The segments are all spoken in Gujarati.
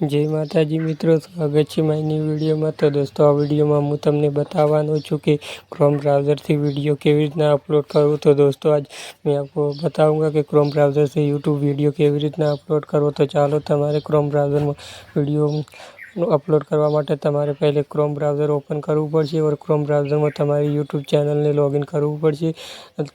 જય માતાજી મિત્રો, સ્વાગત છે મારી વિડીયોમાં। તો દોસ્તો, આ વિડીયોમાં હું તમને બતાવવાનો છું કે ક્રોમ બ્રાઉઝરથી વિડીયો કેવી રીતના અપલોડ કરવું। તો દોસ્તો, આજ मैं आपको बताऊंगा कि क्रोम ब्राउज़र से यूट्यूब वीडियो કેવી રીતના અપલોડ કરવો। તો ચાલો, તમારે ક્રોમ બ્રાઉઝરમાં વિડીયો અપલોડ કરવા માટે તમારે પહેલે ક્રોમ બ્રાઉઝર ઓપન કરવું પડશે और ક્રોમ બ્રાઉઝરમાં તમારી યુટ્યુબ ચેનલને લૉગિન કરવું પડશે।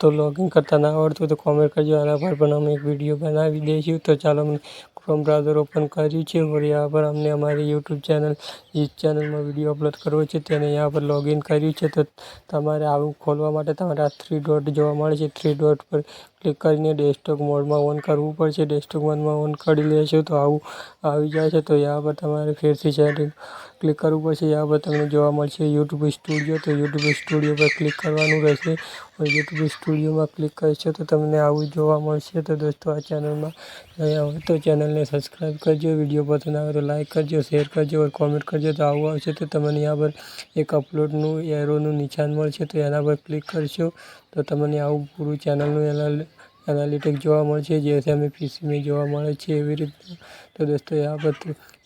તો લૉગિન કરતા ના આવડતું તો કોમેન્ટ કરજો, આના પર પણ અમે એક વિડીયો બનાવી દઈશું। તો ચાલો, क्रोम ब्राउज़र ओपन કર્યું છે और यहाँ पर हमने हमारी यूट्यूब चैनल जिस ચેનલમાં વિડીયો અપલોડ કરવો છે તેને यहाँ पर લૉગિન કર્યું છે। તો તમારે આવું ખોલવા માટે તમારે આ 3 ડોટ જોવા મળે છે, 3 ડોટ પર ક્લિક કરીને ડેસ્કટોપ મોડમાં ઓન કરવું પડશે। ડેસ્કટોપ મોડમાં ઓન કરી લેશો તો આવું આવી જાય છે। તો यहाँ पर તમારે ફેરથી સેટિંગ ક્લિક કરવું પડશે। यहाँ पर તમને જોવા મળશે યુટ્યુબ સ્ટુડિયો। તો યુટ્યુબ સ્ટુડિયો પર ક્લિક કરવાનું રહેશે और યુટ્યુબ સ્ટુડિયોમાં ક્લિક કરશો તો તમને આવું જોવા મળશે। તો દોસ્તો, આ ચેનલમાં નયા હોય તો ચેનલને સબસ્ક્રાઈબ કરજો, વિડીયો પસંદ આવે તો લાઈક કરજો, શેર કરજો और કોમેન્ટ કરજો। તો આવું આવશે તો તમને यहाँ पर એક અપલોડનું એરોનું નિશાન મળશે, તો એના પર ક્લિક કરશો તો તમને આવું પૂરું ચેનલનું એનાલિટિક જોવા મળશે, जैसे हमें पीसी में જોવા મળે છે એવી રીતના। તો દોસ્તો, यहाँ पर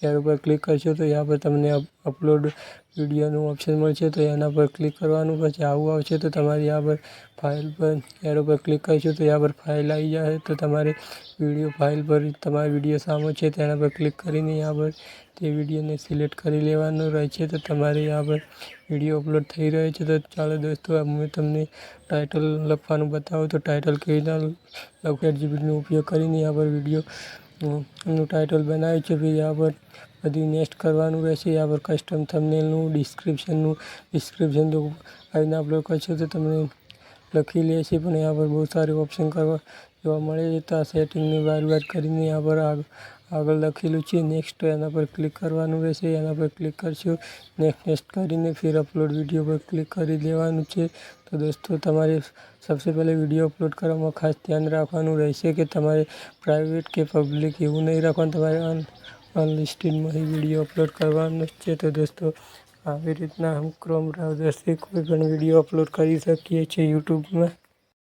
એરો પર ક્લિક કરશો તો यहाँ पर તમને અપલોડ વિડીયોનું ઓપ્શન મળશે, તો એના પર ક્લિક કરવાનું। પછી આવું આવશે તો તમારે यहाँ पर ફાઇલ પર એરો પર ક્લિક કરશો તો यहाँ पर ફાઇલ આવી જાય। તો તમારે વિડીયો ફાઇલ પર તમારો વિડીયો સામો છે તેના પર ક્લિક કરીને यहाँ पर તે વિડીયોને સિલેક્ટ કરી લેવાનો રહે છે। તો તમારે यहाँ पर વિડીયો અપલોડ થઈ રહ્યો છે। તો ચાલો દોસ્તો, હું તમને ટાઇટલ લખવાનું બતાવું। તો ટાઇટલ કેવી રીતના લખવું, ChatGPTનો ઉપયોગ કરીને यहाँ पर વિડીયોનું ટાઇટલ બનાવ્યું છે। फिर यहाँ पर બધું નેક્સ્ટ કરવાનું રહેશે। यहाँ पर કસ્ટમ થંબનેલનું ડિસ્ક્રિપ્શન તો આવીને અપલોડ કરશો તો તમને લખી લેશે, પણ यहाँ पर બહુ સારું ઓપ્શન કરવા જોવા મળે છે। તો આ સેટિંગની વાર કરીને यहाँ पर આગળ લખેલું છે નેક્સ્ટ, તો એના પર ક્લિક કરવાનું રહેશે। એના પર ક્લિક કરશો, નેક્સ્ટ કરીને फिर અપલોડ વિડીયો પર ક્લિક કરી દેવાનું છે। તો દોસ્તો, તમારે સૌથી પહેલે વિડીયો અપલોડ કરવામાં ખાસ ધ્યાન રાખવાનું રહેશે કે તમારે પ્રાઇવેટ કે પબ્લિક એવું નહીં રાખવાનું, તમારે અનલિસ્ટેડમાં ही વિડીયો અપલોડ કરવાનો છે। તો દોસ્તો, આવી રીતના हम ક્રોમ બ્રાઉઝરથી કોઈ પણ વિડીયો અપલોડ કરી શકીએ છીએ યુટ્યુબમાં।